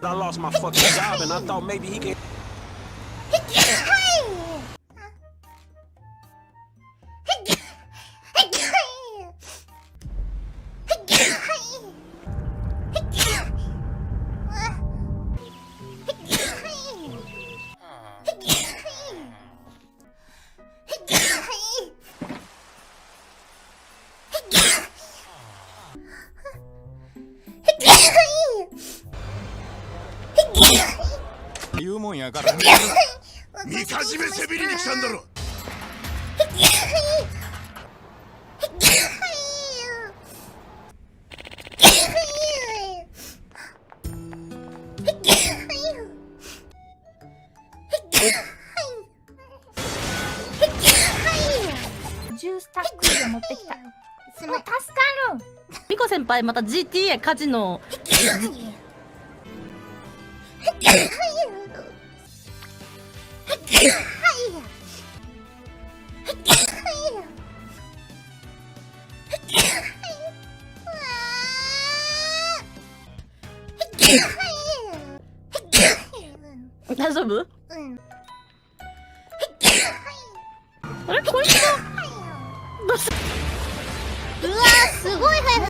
I lost my fucking job and I thought maybe he can.言うもんやからみかじめせびりに来たんだろ。10スタック以上持ってきた。もう助かる。ミコ先輩また GTA カジノ。大丈夫？あれこいつはうわーすごい速い。